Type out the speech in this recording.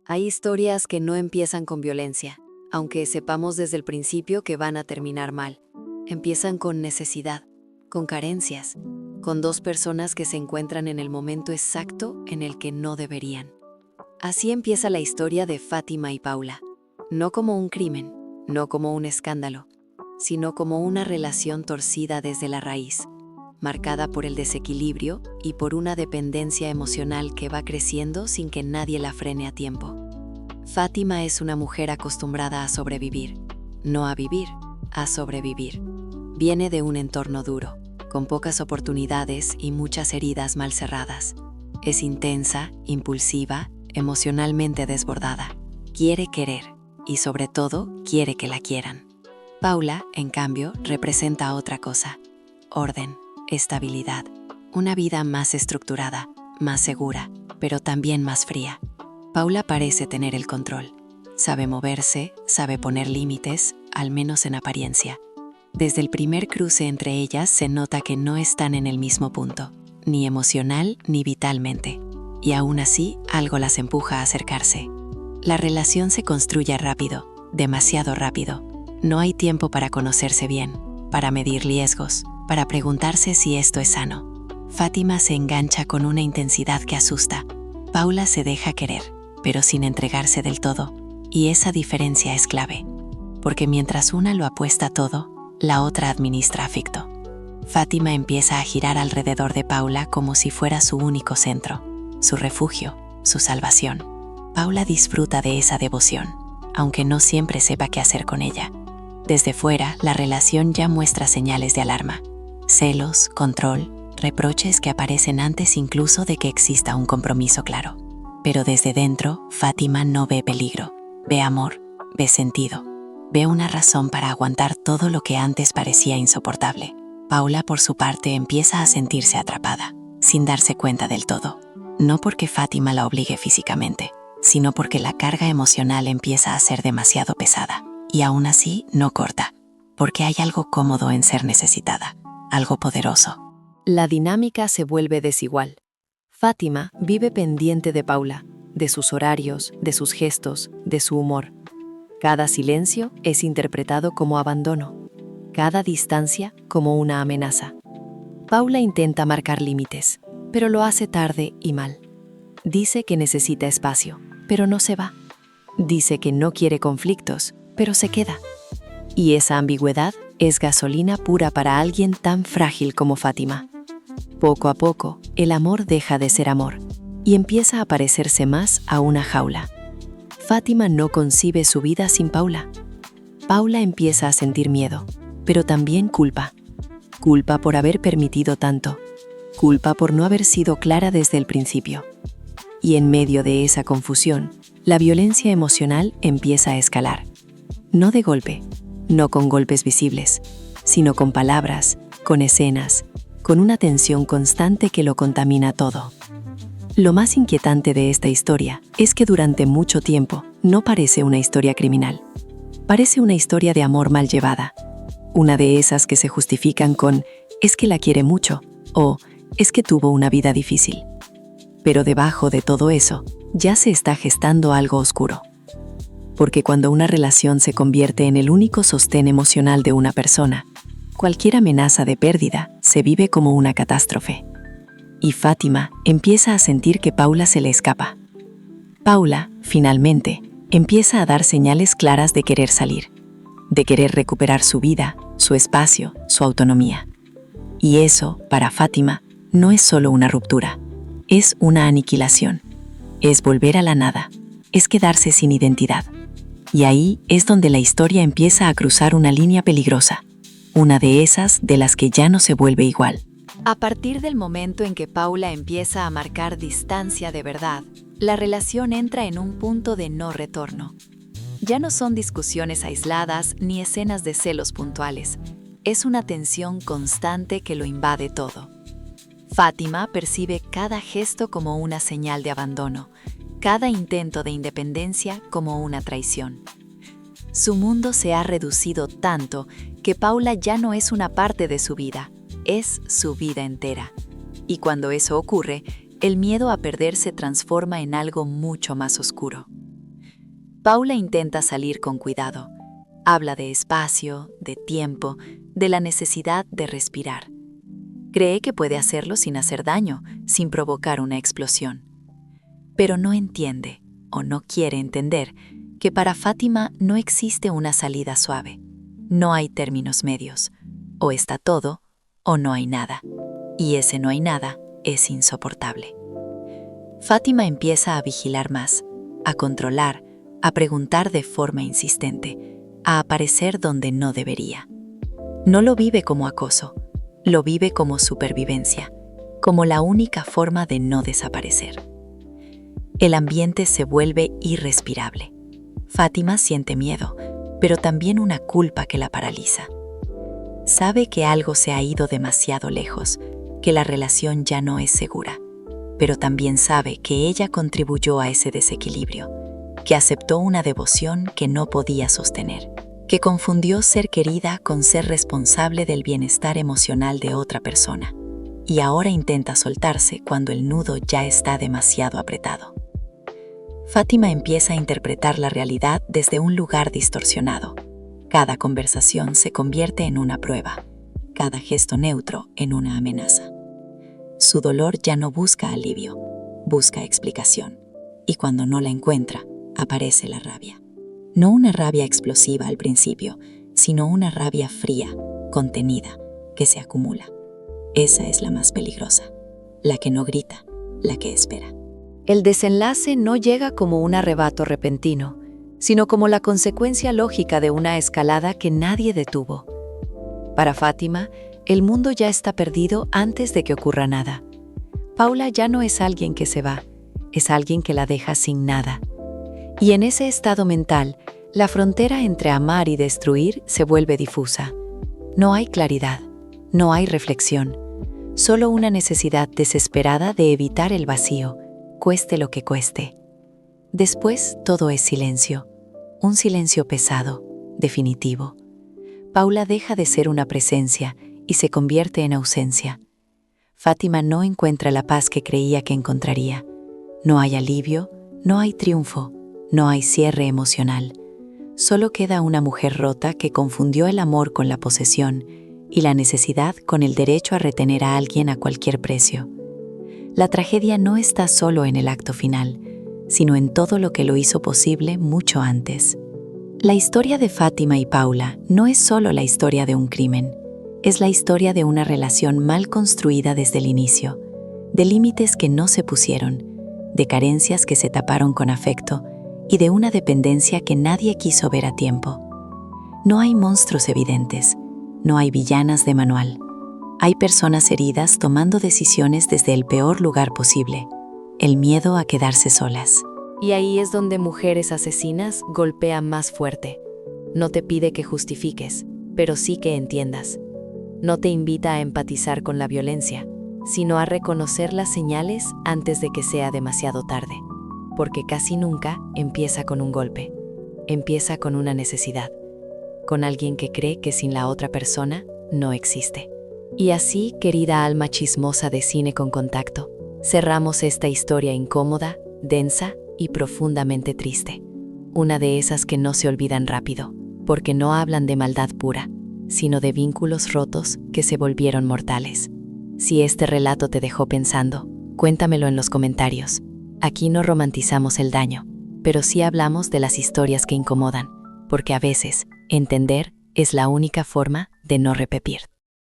Hay historias que no empiezan con violencia, aunque sepamos desde el principio que van a terminar mal. Empiezan con necesidad, con carencias, con dos personas que se encuentran en el momento exacto en el que no deberían. Así empieza la historia de Fátima y Paula, no como un crimen, no como un escándalo, sino como una relación torcida desde la raíz, marcada por el desequilibrio y por una dependencia emocional que va creciendo sin que nadie la frene a tiempo. Fátima es una mujer acostumbrada a sobrevivir, no a vivir, a sobrevivir. Viene de un entorno duro, con pocas oportunidades y muchas heridas mal cerradas. Es intensa, impulsiva, emocionalmente desbordada. Quiere querer y sobre todo quiere que la quieran. Paula, en cambio, representa otra cosa: orden, estabilidad, una vida más estructurada, más segura, pero también más fría. Paula parece tener el control. Sabe moverse, sabe poner límites, al menos en apariencia. Desde el primer cruce entre ellas se nota que no están en el mismo punto, ni emocional ni vitalmente. Y aún así, algo las empuja a acercarse. La relación se construye rápido, demasiado rápido. No hay tiempo para conocerse bien, para medir riesgos, para preguntarse si esto es sano. Fátima se engancha con una intensidad que asusta. Paula se deja querer, pero sin entregarse del todo. Y esa diferencia es clave, porque mientras una lo apuesta todo, la otra administra afecto. Fátima empieza a girar alrededor de Paula como si fuera su único centro, su refugio, su salvación. Paula disfruta de esa devoción, aunque no siempre sepa qué hacer con ella. Desde fuera, la relación ya muestra señales de alarma. Celos, control, reproches que aparecen antes incluso de que exista un compromiso claro. Pero desde dentro, Fátima no ve peligro, ve amor, ve sentido, ve una razón para aguantar todo lo que antes parecía insoportable. Paula, por su parte, empieza a sentirse atrapada, sin darse cuenta del todo. No porque Fátima la obligue físicamente, sino porque la carga emocional empieza a ser demasiado pesada. Y aún así, no corta, porque hay algo cómodo en ser necesitada, algo poderoso. La dinámica se vuelve desigual. Fátima vive pendiente de Paula, de sus horarios, de sus gestos, de su humor. Cada silencio es interpretado como abandono, cada distancia como una amenaza. Paula intenta marcar límites, pero lo hace tarde y mal. Dice que necesita espacio, pero no se va. Dice que no quiere conflictos, pero se queda. Y esa ambigüedad es gasolina pura para alguien tan frágil como Fátima. Poco a poco, el amor deja de ser amor y empieza a parecerse más a una jaula. Fátima no concibe su vida sin Paula. Paula empieza a sentir miedo, pero también culpa. Culpa por haber permitido tanto. Culpa por no haber sido clara desde el principio. Y en medio de esa confusión, la violencia emocional empieza a escalar. No de golpe, no con golpes visibles, sino con palabras, con escenas, con una tensión constante que lo contamina todo. Lo más inquietante de esta historia es que durante mucho tiempo no parece una historia criminal. Parece una historia de amor mal llevada. Una de esas que se justifican con «es que la quiere mucho» o «es que tuvo una vida difícil». Pero debajo de todo eso, ya se está gestando algo oscuro. Porque cuando una relación se convierte en el único sostén emocional de una persona, cualquier amenaza de pérdida se vive como una catástrofe. Y Fátima empieza a sentir que Paula se le escapa. Paula, finalmente, empieza a dar señales claras de querer salir, de querer recuperar su vida, su espacio, su autonomía. Y eso, para Fátima, no es solo una ruptura, es una aniquilación, es volver a la nada, es quedarse sin identidad. Y ahí es donde la historia empieza a cruzar una línea peligrosa, una de esas de las que ya no se vuelve igual. A partir del momento en que Paula empieza a marcar distancia de verdad, la relación entra en un punto de no retorno. Ya no son discusiones aisladas ni escenas de celos puntuales. Es una tensión constante que lo invade todo. Fátima percibe cada gesto como una señal de abandono, cada intento de independencia como una traición. Su mundo se ha reducido tanto que Paula ya no es una parte de su vida, es su vida entera. Y cuando eso ocurre, el miedo a perder se transforma en algo mucho más oscuro. Paula intenta salir con cuidado. Habla de espacio, de tiempo, de la necesidad de respirar. Cree que puede hacerlo sin hacer daño, sin provocar una explosión. Pero no entiende, o no quiere entender, que para Fátima no existe una salida suave. No hay términos medios. O está todo, o no hay nada. Y ese no hay nada es insoportable. Fátima empieza a vigilar más, a controlar, a preguntar de forma insistente, a aparecer donde no debería. No lo vive como acoso, lo vive como supervivencia, como la única forma de no desaparecer. El ambiente se vuelve irrespirable. Fátima siente miedo, pero también una culpa que la paraliza. Sabe que algo se ha ido demasiado lejos, que la relación ya no es segura, pero también sabe que ella contribuyó a ese desequilibrio, que aceptó una devoción que no podía sostener, que confundió ser querida con ser responsable del bienestar emocional de otra persona, y ahora intenta soltarse cuando el nudo ya está demasiado apretado. Fátima empieza a interpretar la realidad desde un lugar distorsionado. Cada conversación se convierte en una prueba, cada gesto neutro en una amenaza. Su dolor ya no busca alivio, busca explicación, y cuando no la encuentra, aparece la rabia. No una rabia explosiva al principio, sino una rabia fría, contenida, que se acumula. Esa es la más peligrosa, la que no grita, la que espera. El desenlace no llega como un arrebato repentino, sino como la consecuencia lógica de una escalada que nadie detuvo. Para Fátima, el mundo ya está perdido antes de que ocurra nada. Paula ya no es alguien que se va, es alguien que la deja sin nada. Y en ese estado mental, la frontera entre amar y destruir se vuelve difusa. No hay claridad, no hay reflexión, solo una necesidad desesperada de evitar el vacío, cueste lo que cueste. Después todo es silencio, un silencio pesado, definitivo. Paula deja de ser una presencia y se convierte en ausencia. Fátima no encuentra la paz que creía que encontraría. No hay alivio, no hay triunfo, no hay cierre emocional. Solo queda una mujer rota que confundió el amor con la posesión y la necesidad con el derecho a retener a alguien a cualquier precio. La tragedia no está solo en el acto final, sino en todo lo que lo hizo posible mucho antes. La historia de Fátima y Paula no es solo la historia de un crimen, es la historia de una relación mal construida desde el inicio, de límites que no se pusieron, de carencias que se taparon con afecto y de una dependencia que nadie quiso ver a tiempo. No hay monstruos evidentes, no hay villanas de manual. Hay personas heridas tomando decisiones desde el peor lugar posible, el miedo a quedarse solas. Y ahí es donde Mujeres Asesinas golpea más fuerte. No te pide que justifiques, pero sí que entiendas. No te invita a empatizar con la violencia, sino a reconocer las señales antes de que sea demasiado tarde. Porque casi nunca empieza con un golpe. Empieza con una necesidad. Con alguien que cree que sin la otra persona no existe. Y así, querida alma chismosa de Cine con Contacto, cerramos esta historia incómoda, densa y profundamente triste. Una de esas que no se olvidan rápido, porque no hablan de maldad pura, sino de vínculos rotos que se volvieron mortales. Si este relato te dejó pensando, cuéntamelo en los comentarios. Aquí no romantizamos el daño, pero sí hablamos de las historias que incomodan, porque a veces, entender es la única forma de no repetir.